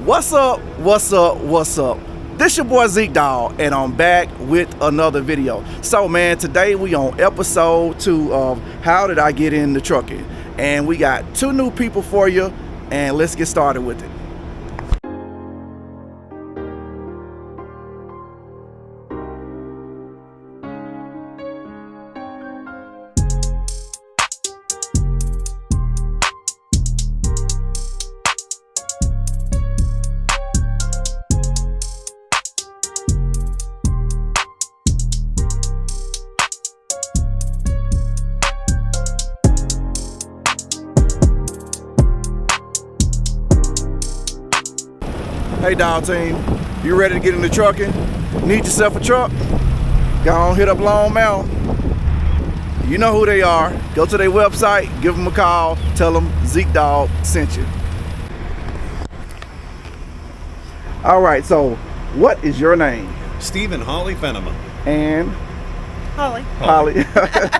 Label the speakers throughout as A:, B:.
A: What's up, what's up, what's up? This your boy Zeke Dawg, and I'm back with another video. So man, today we on episode 2 of How Did I Get Into Trucking? And we got 2 new people for you, and let's get started with it. Hey Dawg team, you ready to get into trucking? Need yourself a truck? Go on, hit up Lone Mountain. You know who they are. Go to their website, give them a call, tell them Zeke Dawg sent you. All right, so what is your name?
B: Stephen Holly Fenema.
A: And?
C: Holly.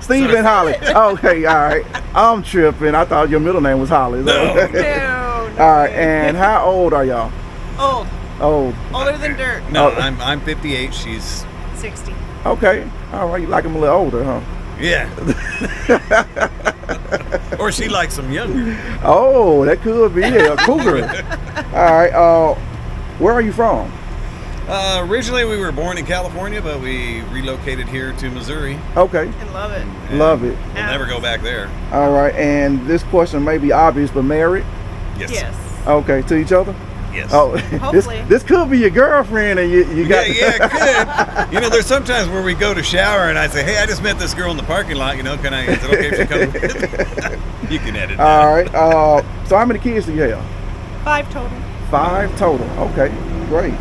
A: Stephen Holly. Okay, all right. I'm tripping. I thought your middle name was Holly.
B: No.
A: All right, and how old are y'all?
C: Old.
A: Old.
C: Older than dirt.
B: No,
A: Oh.
B: I'm 58. She's
C: 60.
A: Okay. All right. You like them a little older, huh?
B: yeah. Or she likes them younger.
A: Oh, that could be a cougar. All right. Where are you from?
B: Originally, we were born in California, but we relocated here to Missouri.
A: Okay.
C: And love it.
B: And
A: Love it.
B: We'll never go back there.
A: All right. And this question may be obvious, but married?
B: Yes.
C: Yes.
A: Okay. To each other?
B: Yes.
A: Oh,
C: Hopefully.
A: this could be your girlfriend, and you got.
B: Yeah, it could. You know, there's sometimes where we go to shower, and I say, "Hey, I just met this girl in the parking lot. You know, is it okay if she comes with?" You can edit that.
A: All right. So how many kids do you have?
C: 5 total.
A: 5 total. Okay. Great.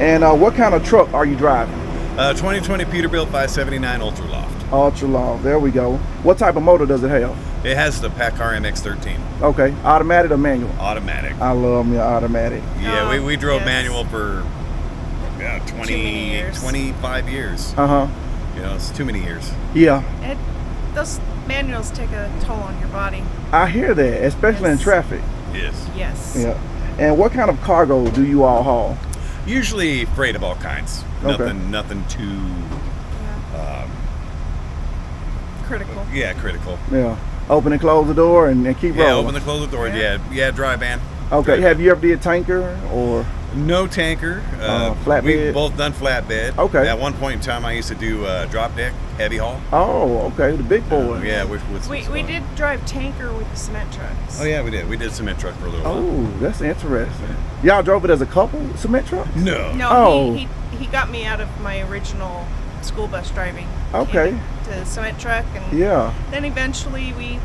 A: And what kind of truck are you driving?
B: 2020 Peterbilt 579 Ultra Loft.
A: Ultra long. There we go. What type of motor does it have?
B: It has the PACCAR MX-13
A: Okay. Automatic or manual?
B: automatic.
A: I love me automatic.
B: Yeah, we drove
C: Yes.
B: manual for
C: Too many years.
B: 25 years.
A: Uh-huh.
B: You know, it's too many years.
A: Yeah.
C: Those manuals take a toll on your body.
A: I hear that, especially in
C: Yes.
A: traffic.
B: Yes.
C: Yes.
A: Yeah. And what kind of cargo do you all haul?
B: Usually freight of all kinds.
A: Okay.
B: Nothing too,
C: Critical.
B: critical.
A: Yeah. Open and close the door and keep
B: Yeah,
A: rolling.
B: open the close the door.
C: Yeah.
B: Yeah, dry van.
A: Okay. Have you ever did tanker or?
B: No tanker.
A: Flatbed?
B: We've both done flatbed.
A: Okay.
B: At one point in time, I used to do drop deck, heavy haul.
A: Oh, okay. The big boy.
B: Yeah, with
C: We did drive tanker with the cement trucks.
B: Oh yeah, we did. We did cement truck for a little while.
A: Oh, that's interesting. Y'all drove it as a couple, cement truck?
B: No.
C: No,
A: Oh.
C: he got me out of my original school bus driving.
A: Okay.
C: To the cement truck, and
A: Yeah.
C: then eventually we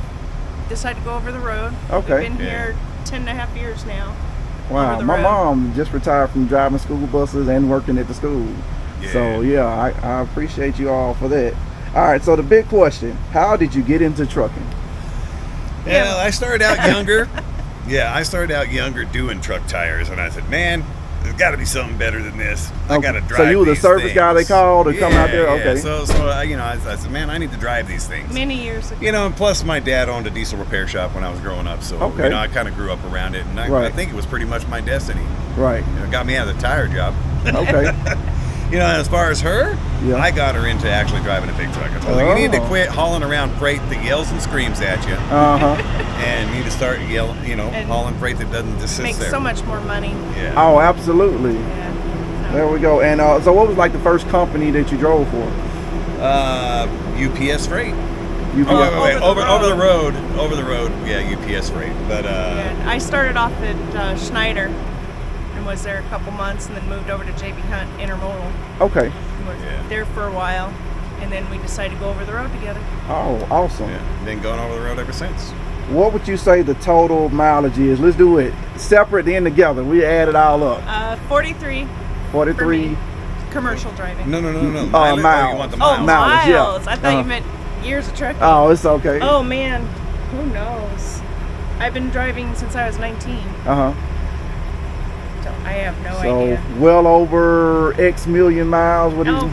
C: decided to go over the road.
A: Okay.
C: We've been
B: Yeah.
C: here 10.5 years now.
A: Wow.
C: Over the
A: My
C: road.
A: mom just retired from driving school buses and working at the school.
B: Yeah.
A: So yeah, I appreciate you all for that. All right. So the big question: how did you get into trucking?
B: Yeah, I started out younger. I started out younger doing truck tires, and I said, man, there's got to be something better than this. I
A: Okay.
B: got to drive.
A: So you were the
B: these
A: service guy they
B: things.
A: called to come out there?
B: Yeah.
A: Okay.
B: So I said, man, I need to drive these things.
C: Many years ago.
B: You know, and plus my dad owned a diesel repair shop when I was growing up, so
A: Okay.
B: you know, I kind of grew up around it, and I
A: Right.
B: think it was pretty much my destiny.
A: Right.
B: You know, it got me out of the tire job.
A: Okay.
B: You know, as far as her,
A: Yeah.
B: I got her into actually driving a big truck. I told her, you need to
A: Oh.
B: quit hauling around freight that yells and screams at you,
A: Uh huh.
B: and you need to start yelling,
C: And
B: hauling freight that doesn't just sit
C: Makes
B: there.
C: so much more money.
B: Yeah.
A: Oh, absolutely.
C: Yeah.
A: There we go. And so, what was like the first company that you drove for?
B: UPS freight.
A: You
B: Oh, wait,
C: Over the road.
B: Over the road. Yeah, UPS freight. But
C: Yeah, I started off at Schneider and was there a couple months, and then moved over to JB Hunt Intermodal.
A: Okay.
C: And was
B: Yeah.
C: there for a while, and then we decided to go over the road together.
A: Oh, awesome.
B: yeah, been going over the road ever since.
A: What would you say the total mileage is? Let's do it separate then together. We add it all up.
C: 43 for
A: 43.
C: me, commercial driving.
B: No.
A: Miles.
B: Oh, you want the
C: Oh,
B: miles?
A: miles, yeah.
C: miles. I thought
A: Uh-huh.
C: you meant years of trucking.
A: Oh, it's okay.
C: Oh, man, who knows? I've been driving since I was 19,
A: Uh huh.
C: so I have no
A: So
C: idea.
A: well over X million miles. What
C: No,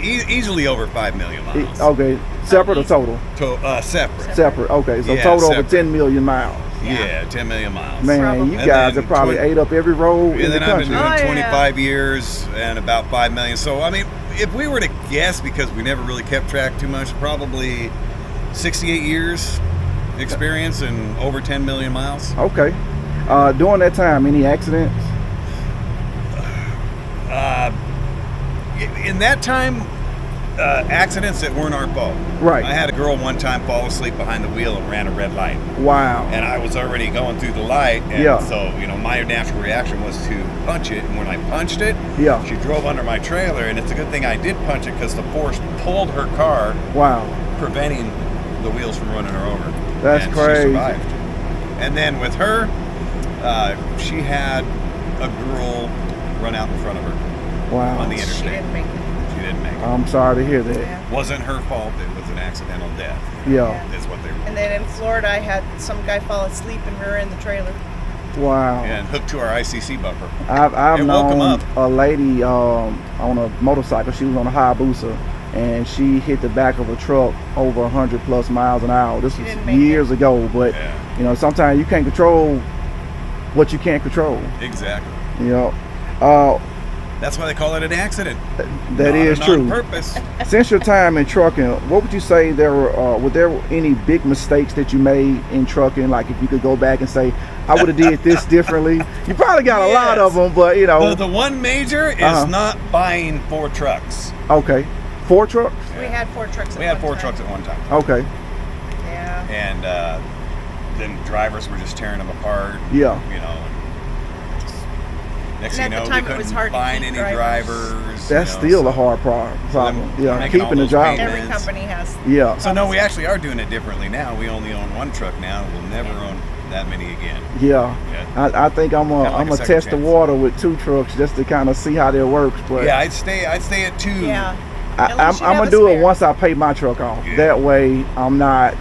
B: Easily over 5 million miles.
A: Okay. Separate or total?
B: Separate.
A: Separate. Okay. So
B: Yeah,
A: total over
B: separate.
A: 10 million miles.
B: Yeah, 10 million miles.
A: Man,
C: Probably.
A: you
B: And
A: guys
B: then
A: have probably ate up every road in
B: And
A: the
B: then I've been
A: country.
B: doing
C: Oh, yeah.
B: 25 years and about 5 million. So, I mean, if we were to guess, because we never really kept track too much, probably 68 years experience and over 10 million miles.
A: Okay. During that time, any accidents?
B: In that time, accidents that weren't our fault.
A: Right.
B: I had a girl one time fall asleep behind the wheel and ran a red light.
A: Wow.
B: And I was already going through the light. And
A: Yeah.
B: so, my natural reaction was to punch it. And when I punched it,
A: Yeah.
B: she drove under my trailer. And it's a good thing I did punch it because the force pulled her car,
A: Wow.
B: preventing the wheels from running her over.
A: That's
B: and
A: crazy.
B: She survived. And then with her, she had a girl run out in front of her
A: Wow.
B: on the
C: She
B: interstate.
C: didn't make it.
B: She didn't make it.
A: I'm sorry to hear that.
C: Yeah.
B: Wasn't her fault. It was an accidental death.
A: Yeah.
B: Is what they were.
C: And then in Florida, I had some guy fall asleep and rear-end the trailer.
A: Wow.
B: And hooked to our ICC bumper.
A: I've
B: It woke 'em
A: known
B: up.
A: a lady on a motorcycle. She was on a Hayabusa, and she hit the back of a truck over 100 plus miles an hour. This
C: She
A: was
C: didn't make
A: years ago, but
B: Yeah.
A: sometimes you can't control what you can't control.
B: Exactly. That's why they call it an accident.
A: That is
B: Not
A: true.
B: on purpose.
A: Since your time in trucking, what would you say were there any big mistakes that you made in trucking? Like if you could go back and say, I would have did this differently. You probably got a lot of them, but
B: The one major is not buying 4 trucks.
A: Okay, 4 trucks.
C: We had 4 trucks.
B: We had 4 trucks at one time.
A: Okay,
C: Yeah.
B: And then drivers were just tearing them apart.
A: yeah,
B: Next
C: And
B: thing
C: at
B: you
C: the
B: know,
C: time
B: we
C: it was
B: couldn't
C: hard to
B: find
C: keep
B: any drivers.
A: that's still a hard problem. Yeah,
B: making all
A: keeping the
B: those
A: job.
B: payments.
C: Every company has.
A: Yeah,
B: So no, we actually are doing it differently now. We only own 1 truck now. We'll never own that many again.
A: yeah.
B: Yeah.
A: I think I'm
B: Kinda like a
A: gonna
B: second
A: test the
B: chance.
A: water with 2 trucks just to kind of see how that works. But
B: Yeah, I'd stay at 2.
C: Yeah.
A: I'm
C: At least you have
A: gonna
C: a
A: do it
C: spare.
A: once I pay my truck off.
B: Yeah.
A: That way I'm not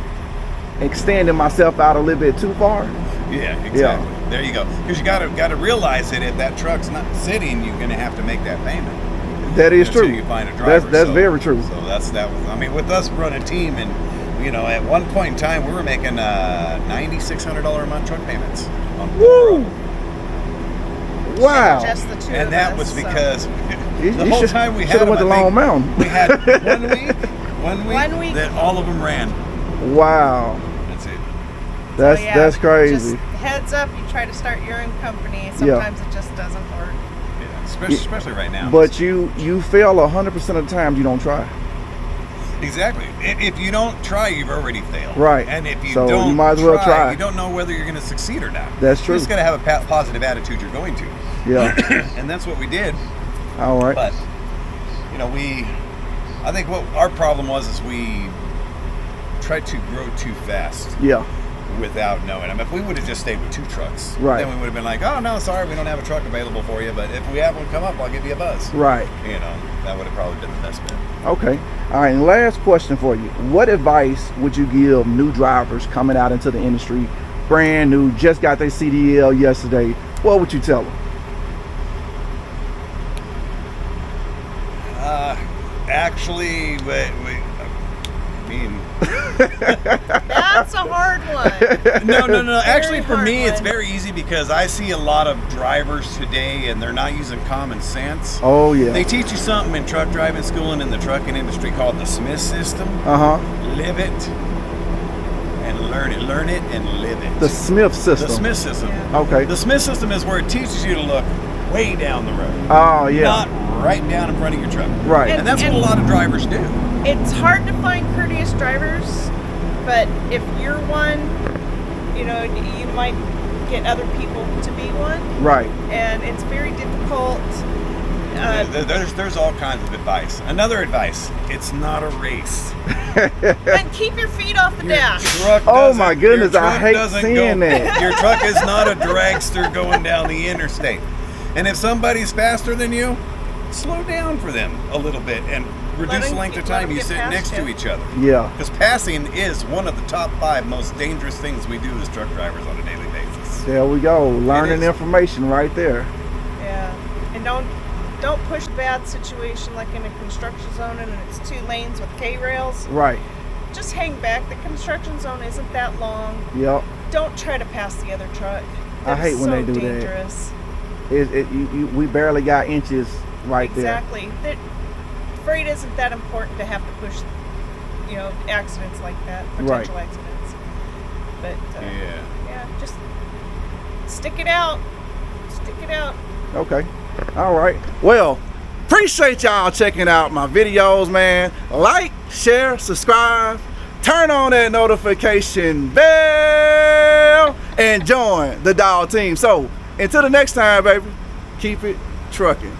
A: extending myself out a little bit too far.
B: Yeah, exactly. There you go. Because you gotta realize that if that truck's not sitting, you're gonna have to make that payment.
A: That is
B: Until
A: true.
B: you find a driver.
A: That's very true.
B: So that was. I mean, with us running a team, and at one point in time, we were making $9,600 a month truck payments. On
A: Woo! Wow.
C: Just the 2
B: And
C: of
B: that
C: us,
B: was
C: so.
B: because
A: You
B: the whole
A: should-
B: time we had
A: should've
B: them,
A: went to
B: I think
A: Lone Mountain.
B: we had 1
C: 1 week.
B: that all of them ran.
A: Wow.
B: That's it.
A: That's
C: So, yeah,
A: that's crazy.
C: Just heads up, you try to start your own company. Sometimes it just doesn't work.
B: Yeah, especially right now.
A: But you fail 100% of the time you don't try.
B: Exactly. If you don't try, you've already failed.
A: Right.
B: And if you
A: So
B: don't
A: you might as well try.
B: you don't know whether you're going to succeed or not.
A: That's true.
B: You just got to have a positive attitude you're going to.
A: Yeah.
B: And that's what we did.
A: All right.
B: But, I think what our problem was is we tried to grow too fast
A: Yeah.
B: without knowing. I mean, if we would have just stayed with 2 trucks,
A: Right.
B: then we would have been like, oh, no, sorry, we don't have a truck available for you. But if we have one come up, I'll give you a buzz.
A: Right.
B: That would have probably been the best bet.
A: Okay. All right. And last question for you. What advice would you give new drivers coming out into the industry, brand new, just got their CDL yesterday? What would you tell them?
B: Actually,
C: That's a hard one.
B: No. Actually, for
C: hard
B: me, it's
C: one.
B: very easy because I see a lot of drivers today and they're not using common sense.
A: Oh yeah.
B: They teach you something in truck driving school and in the trucking industry called the Smith system. Live it and learn it. Learn it and live it.
A: The Smith system.
B: The Smith system.
C: Yeah.
A: Okay.
B: The Smith system is where it teaches you to look way down the road.
A: Oh yeah.
B: Not right down in front of your truck.
A: Right.
B: And that's what a lot of drivers do.
C: It's hard to find courteous drivers, but if you're one, you might get other people to be one,
A: Right.
C: and it's very difficult.
B: There's all kinds of advice. Another advice: it's not a race.
C: And keep your feet off the dash.
B: Truck
A: Oh
B: doesn't-
A: my goodness,
B: your
A: I
B: truck
A: hate
B: doesn't
A: seeing
B: go-
A: that.
B: Your truck is not a dragster going down the interstate. And if somebody's faster than you, slow down for them a little bit and reduce the
C: them
B: length of
C: get- let
B: time
C: them
B: you
C: get
B: sit
C: past
B: next to
C: you.
B: each other.
A: Yeah.
B: Because passing is one of the top 5 most dangerous things we do as truck drivers on a daily basis.
A: There we go. Learning
B: is.
A: information right there.
C: Yeah, and don't push a bad situation like in a construction zone and it's 2 lanes with K-rails.
A: Right.
C: Just hang back. The construction zone isn't that long.
A: Yep.
C: don't try to pass the other truck.
A: I hate when they do that.
C: Dangerous.
A: We barely got inches right
C: Exactly. Freight isn't that important to have to push, accidents like that, potential accidents. But yeah, just stick it out. Stick it out.
A: there. Okay. All right. Well, appreciate y'all checking out my videos, man. Like, share, subscribe, turn on that notification bell, and join the Dawg team. So until the next time, baby, keep it trucking.